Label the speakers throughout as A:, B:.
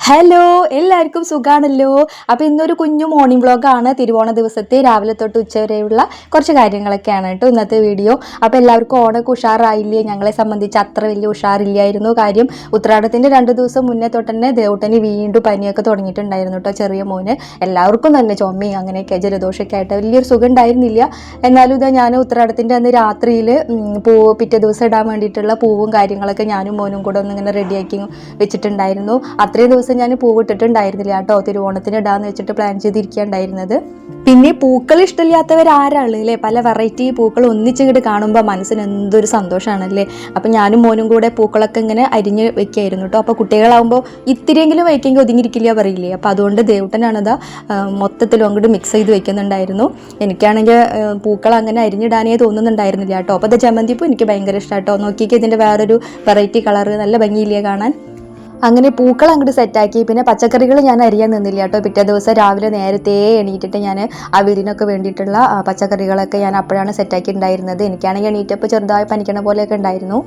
A: Hello, എല്ലാവർക്കും സുഖാണല്ലോ. അപ്പോൾ ഇന്നൊരു കുഞ്ഞു മോർണിംഗ് വ്ളോഗാണ്. തിരുവോണ ദിവസത്തെ രാവിലെ തൊട്ട് ഉച്ചവരെയുള്ള കുറച്ച് കാര്യങ്ങളൊക്കെയാണ് കേട്ടോ ഇന്നത്തെ വീഡിയോ. അപ്പോൾ എല്ലാവർക്കും ഓണമൊക്കെ ഉഷാറായില്ലേ? ഞങ്ങളെ സംബന്ധിച്ച് അത്ര വലിയ ഉഷാറില്ലായിരുന്നു. കാര്യം ഉത്രാടത്തിൻ്റെ 2 ദിവസം മുന്നേ തൊട്ട് തന്നെ ദേവട്ടന് വീണ്ടും പനിയൊക്കെ തുടങ്ങിയിട്ടുണ്ടായിരുന്നു കേട്ടോ, ചെറിയ മോന്. എല്ലാവർക്കും തന്നെ ചുമയും അങ്ങനെയൊക്കെ ജലദോഷമൊക്കെ ആയിട്ട് വലിയൊരു സുഖം ഉണ്ടായിരുന്നില്ല. എന്നാലും ഇതാ ഞാൻ ഉത്രാടത്തിൻ്റെ അന്ന് രാത്രിയിൽ പിറ്റേ ദിവസം ഇടാൻ വേണ്ടിയിട്ടുള്ള പൂവും കാര്യങ്ങളൊക്കെ ഞാനും മോനും കൂടെ ഒന്നിങ്ങനെ റെഡിയാക്കി വെച്ചിട്ടുണ്ടായിരുന്നു. അത്രയും ദിവസം ഞാൻ പൂവിട്ടിട്ടുണ്ടായിരുന്നില്ല കേട്ടോ, തിരുവോണത്തിന് ഇടാന്ന് വെച്ചിട്ട് പ്ലാൻ ചെയ്തിരിക്കുകയുണ്ടായിരുന്നത്. പിന്നെ പൂക്കൾ ഇഷ്ടമില്ലാത്തവരാരാള് അല്ലേ? പല വെറൈറ്റി പൂക്കൾ ഒന്നിച്ചിങ്ങോട്ട് കാണുമ്പോൾ മനസ്സിന് എന്തൊരു സന്തോഷമാണല്ലേ. അപ്പം ഞാനും മോനും കൂടെ പൂക്കളൊക്കെ ഇങ്ങനെ അരിഞ്ഞ് വെക്കായിരുന്നു കേട്ടോ. അപ്പോൾ കുട്ടികളാകുമ്പോൾ ഇത്തിരിയെങ്കിലും വയ്ക്കെങ്കിൽ ഒതുങ്ങിയിരിക്കില്ല പറയില്ലേ. അപ്പോൾ അതുകൊണ്ട് ദേവട്ടനാണിതാ മൊത്തത്തിലും അങ്ങോട്ട് മിക്സ് ചെയ്ത് വെക്കുന്നുണ്ടായിരുന്നു. എനിക്കാണെങ്കിൽ പൂക്കൾ അങ്ങനെ അരിഞ്ഞിടാനേ തോന്നുന്നുണ്ടായിരുന്നില്ല കേട്ടോ. അപ്പോൾ അത് ജമന്തിപ്പൂ എനിക്ക് ഭയങ്കര ഇഷ്ടമാണ് കേട്ടോ. നോക്കിയൊക്കെ ഇതിൻ്റെ വേറൊരു വെറൈറ്റി കളറ് നല്ല ഭംഗിയില്ലേ കാണാൻ. അങ്ങനെ പൂക്കൾ അങ്ങോട്ട് സെറ്റാക്കി. പിന്നെ പച്ചക്കറികൾ ഞാൻ അരിയാൻ നിന്നില്ല കേട്ടോ. പിറ്റേ ദിവസം രാവിലെ നേരത്തെ എണീറ്റിട്ട് ഞാൻ അവിയലിനൊക്കെ വേണ്ടിയിട്ടുള്ള പച്ചക്കറികളൊക്കെ ഞാൻ അപ്പോഴാണ് സെറ്റാക്കിയിട്ടുണ്ടായിരുന്നത്. എനിക്കാണെങ്കിൽ എണീറ്റപ്പോൾ ചെറുതായി പനിക്കണ പോലെയൊക്കെ ഉണ്ടായിരുന്നു.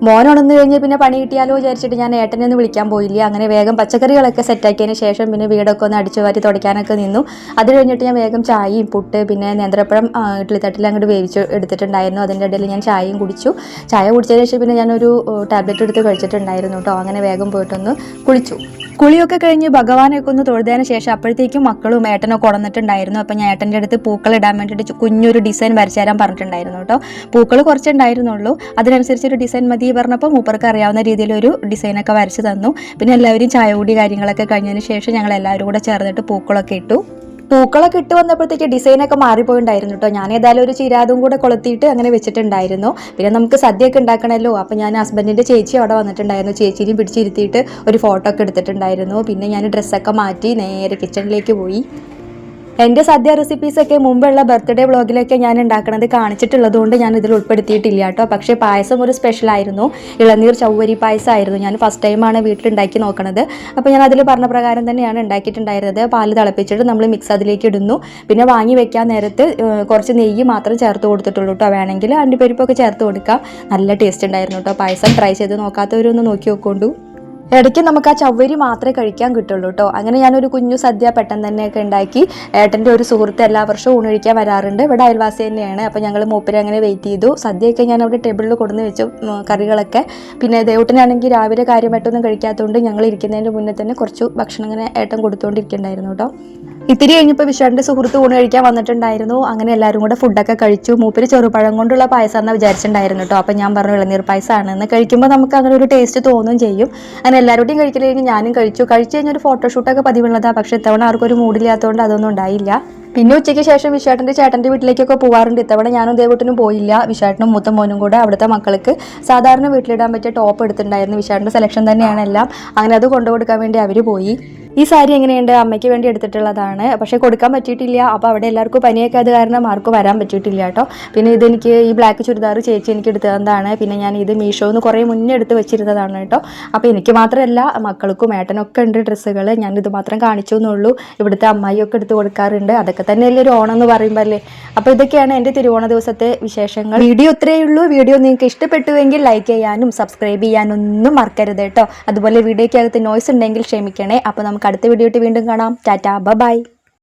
A: മോനുണർന്നു കഴിഞ്ഞ് പിന്നെ പണി കിട്ടിയാലോ വിചാരിച്ചിട്ട് ഞാൻ ഏട്ടനെ ഒന്ന് വിളിക്കാൻ പോയില്ല. അങ്ങനെ വേഗം പച്ചക്കറികളൊക്കെ സെറ്റാക്കിയതിന് ശേഷം പിന്നെ വീടൊക്കെ ഒന്ന് അടിച്ചു വാരി തുടയ്ക്കാനൊക്കെ നിന്നു. അത് കഴിഞ്ഞിട്ട് ഞാൻ വേഗം ചായയും പുട്ട് പിന്നെ നേന്ത്രപ്പഴം ഇഡ്ഡലിത്തട്ടിൽ അങ്ങോട്ട് വേവിച്ച് എടുത്തിട്ടുണ്ടായിരുന്നു. അതിൻ്റെ ഇടയിൽ ഞാൻ ചായയും കുടിച്ചു. ചായ കുടിച്ചതിന് ശേഷം പിന്നെ ഞാനൊരു ടാബ്ലറ്റ് എടുത്ത് കഴിച്ചിട്ടുണ്ടായിരുന്നു കേട്ടോ. അങ്ങനെ വേഗം പോയിട്ടൊന്ന് കുളിച്ചു. കുളിയൊക്കെ കഴിഞ്ഞ് ഭഗവാനൊക്കെ ഒന്ന് തൊഴുതതിന് ശേഷം അപ്പോഴത്തേക്കും മക്കളും ഏട്ടനൊക്കെ ഉണർന്നിട്ടുണ്ടായിരുന്നു. അപ്പം ഞാൻ ഏട്ടൻ്റെ അടുത്ത് പൂക്കൾ ഇടാൻ വേണ്ടിയിട്ട് കുഞ്ഞൊരു ഡിസൈൻ വരച്ചു തരാൻ പറഞ്ഞിട്ടുണ്ടായിരുന്നു കേട്ടോ. പൂക്കൾ കുറച്ചുണ്ടായിരുന്നുള്ളൂ, അതിനനുസരിച്ചൊരു ഡിസൈൻ മതി പറഞ്ഞപ്പോൾ മൂപ്പർക്ക് അറിയാവുന്ന രീതിയിലൊരു ഡിസൈനൊക്കെ വരച്ച് തന്നു. പിന്നെ എല്ലാവരും ചായ കൂടി കാര്യങ്ങളൊക്കെ കഴിഞ്ഞതിന് ശേഷം ഞങ്ങൾ എല്ലാവരും കൂടെ ചേർന്നിട്ട് പൂക്കളൊക്കെ ഇട്ടു. പൂക്കളൊക്കെ ഇട്ട് വന്നപ്പോഴത്തേക്ക് ഡിസൈനൊക്കെ മാറിപ്പോയിണ്ടായിരുന്നു കേട്ടോ. ഞാൻ ഏതായാലും ഒരു ചിരാതും കൂടെ കൊളുത്തിയിട്ട് അങ്ങനെ വെച്ചിട്ടുണ്ടായിരുന്നു. പിന്നെ നമുക്ക് സദ്യയൊക്കെ ഉണ്ടാക്കണമല്ലോ. അപ്പോൾ ഞാൻ ഹസ്ബൻഡിൻ്റെ ചേച്ചി അവിടെ വന്നിട്ടുണ്ടായിരുന്നു. ചേച്ചിനെയും പിടിച്ചിരുത്തിയിട്ട് ഒരു ഫോട്ടോ ഒക്കെ എടുത്തിട്ടുണ്ടായിരുന്നു. പിന്നെ ഞാൻ ഡ്രസ്സൊക്കെ മാറ്റി നേരെ കിച്ചണിലേക്ക് പോയി. എൻ്റെ സദ്യ റെസിപ്പീസൊക്കെ മുമ്പുള്ള ബർത്ത്ഡേ വ്ളോഗിലൊക്കെ ഞാൻ ഉണ്ടാക്കുന്നത് കാണിച്ചിട്ടുള്ളതുകൊണ്ട് ഞാൻ ഇതിൽ ഉൾപ്പെടുത്തിയിട്ടില്ല കേട്ടോ. പക്ഷേ പായസം ഒരു സ്പെഷ്യലായിരുന്നു. ഇളനീർ ചവ്വരി പായസമായിരുന്നു. ഞാൻ ഫസ്റ്റ് ടൈമാണ് വീട്ടിലുണ്ടാക്കി നോക്കണത്. അപ്പോൾ ഞാൻ അതിൽ പറഞ്ഞ പ്രകാരം തന്നെയാണ് ഉണ്ടാക്കിയിട്ടുണ്ടായിരുന്നത്. പാല് തിളപ്പിച്ചിട്ട് നമ്മൾ മിക്സ് അതിലേക്ക് ഇടുന്നു. പിന്നെ വാങ്ങി വെക്കാൻ നേരത്ത് കുറച്ച് നെയ്യ് മാത്രം ചേർത്ത് കൊടുത്തിട്ടുള്ളൂ കേട്ടോ. വേണമെങ്കിൽ അണ്ടിപ്പരിപ്പൊക്കെ ചേർത്ത് കൊടുക്കാം. നല്ല ടേസ്റ്റ് ഉണ്ടായിരുന്നു കേട്ടോ പായസം. ട്രൈ ചെയ്ത് നോക്കാത്തവരൊന്ന് നോക്കി നോക്കൊണ്ടു. ഇടയ്ക്ക് നമുക്ക് ആ ചവ്വരി മാത്രമേ കഴിക്കാൻ കിട്ടുള്ളൂ കേട്ടോ. അങ്ങനെ ഞാനൊരു കുഞ്ഞു സദ്യ പെട്ടെന്ന് തന്നെയൊക്കെ ഉണ്ടാക്കി. ഏട്ടൻ്റെ ഒരു സുഹൃത്ത് എല്ലാ വർഷവും ഊണൊഴിക്കാൻ വരാറുണ്ട്. ഇവിടെ അയൽവാസി തന്നെയാണ്. അപ്പോൾ ഞങ്ങൾ മൂപ്പരെ അങ്ങനെ വെയിറ്റ് ചെയ്തു. സദ്യയൊക്കെ ഞാൻ അവിടെ ടേബിളിൽ കൊടുന്ന് വെച്ചു, കറികളൊക്കെ. പിന്നെ ദേവട്ടനാണെങ്കിൽ രാവിലെ കാര്യമായിട്ടൊന്നും കഴിക്കാത്തതുകൊണ്ട് ഞങ്ങൾ ഇരിക്കുന്നതിൻ്റെ മുന്നേ തന്നെ കുറച്ച് ഭക്ഷണം ഇങ്ങനെ ഏട്ടൻ കൊടുത്തുകൊണ്ടിരിക്കുന്നുണ്ടായിരുന്നു കേട്ടോ. ഇത്തിരി കഴിഞ്ഞപ്പോൾ വിശ്വാൻ്റെ സുഹൃത്ത് ഊണ് കഴിക്കാൻ വന്നിട്ടുണ്ടായിരുന്നു. അങ്ങനെ എല്ലാവരും കൂടെ ഫുഡൊക്കെ കഴിച്ചു. മൂപ്പര് ചെറുപഴം കൊണ്ടുള്ള പായസം എന്നാണ് വിചാരിച്ചിട്ടുണ്ടായിരുന്നു കേട്ടോ. അപ്പം ഞാൻ പറഞ്ഞു ഇളനീർ പായസമാണെന്ന്. കഴിക്കുമ്പോൾ നമുക്ക് അങ്ങനെ ഒരു ടേസ്റ്റ് തോന്നുകയും ചെയ്യും. അങ്ങനെ എല്ലാവരുടെയും കഴിക്കല് കഴിഞ്ഞ് ഞാനും കഴിച്ചു. കഴിച്ച് കഴിഞ്ഞൊരു ഫോട്ടോഷൂട്ടൊക്കെ പതിവുള്ളതാണ്. പക്ഷേ ഇത്തവണ ആർക്കൊരു മൂഡില്ലാത്തതുകൊണ്ട് അതൊന്നും ഉണ്ടായില്ല. പിന്നെ ഉച്ചയ്ക്ക് ശേഷം വിശ്വാട്ടൻ്റെ ചേട്ടൻ്റെ വീട്ടിലേക്കൊക്കെ പോകാറുണ്ട്. ഇത്തവണ ഞാനും ദേവട്ടനും പോയില്ല. വിശ്വാട്ടനും മൂത്ത മോനും കൂടെ അവിടുത്തെ മക്കൾക്ക് സാധാരണ വീട്ടിലിടാൻ പറ്റിയ ടോപ്പ് എടുത്തിട്ടുണ്ടായിരുന്നു. വിശ്വാട്ടൻ്റെ സെലക്ഷൻ തന്നെയാണ് എല്ലാം. അങ്ങനെ അത് കൊണ്ടുകൊടുക്കാൻ വേണ്ടി അവർ പോയി. ഈ സാരി എങ്ങനെയുണ്ട്? അമ്മയ്ക്ക് വേണ്ടി എടുത്തിട്ടുള്ളതാണ്. പക്ഷേ കൊടുക്കാൻ പറ്റിയിട്ടില്ല. അപ്പോൾ അവിടെ എല്ലാവർക്കും പനിയൊക്കെ അത് കാരണം ആർക്കും വരാൻ പറ്റിയിട്ടില്ല കേട്ടോ. പിന്നെ ഇതെനിക്ക് ഈ ബ്ലാക്ക് ചുരിദാർ ചേച്ചി എനിക്ക് എടുത്തു തന്നതാണ്. പിന്നെ ഞാൻ ഇത് മീഷോന്ന് കുറേ മുന്നേ എടുത്ത് വെച്ചിരുന്നതാണ് കേട്ടോ. അപ്പോൾ എനിക്ക് മാത്രമല്ല മക്കൾക്കും ഏട്ടനൊക്കെ ഉണ്ട് ഡ്രസ്സുകൾ. ഞാനിത് മാത്രം കാണിച്ചു എന്നുള്ളൂ. ഇവിടുത്തെ അമ്മായിയൊക്കെ എടുത്ത് കൊടുക്കാറുണ്ട്. അതൊക്കെ തന്നെയല്ലേ ഒരു ഓണം എന്ന് പറയുമ്പോൾ അല്ലേ. അപ്പോൾ ഇതൊക്കെയാണ് എൻ്റെ തിരുവോണ ദിവസത്തെ വിശേഷങ്ങൾ. വീഡിയോ ഇത്രയേ ഉള്ളൂ. വീഡിയോ നിങ്ങൾക്ക് ഇഷ്ടപ്പെട്ടുവെങ്കിൽ ലൈക്ക് ചെയ്യാനും സബ്സ്ക്രൈബ് ചെയ്യാനൊന്നും മറക്കരുത് കേട്ടോ. അതുപോലെ വീഡിയോയ്ക്കകത്ത് നോയ്സ് ഉണ്ടെങ്കിൽ ക്ഷമിക്കണേ. അപ്പോൾ നമുക്ക് അടുത്ത വീഡിയോ വീണ്ടും കാണാം. ടാറ്റാ, ബൈ.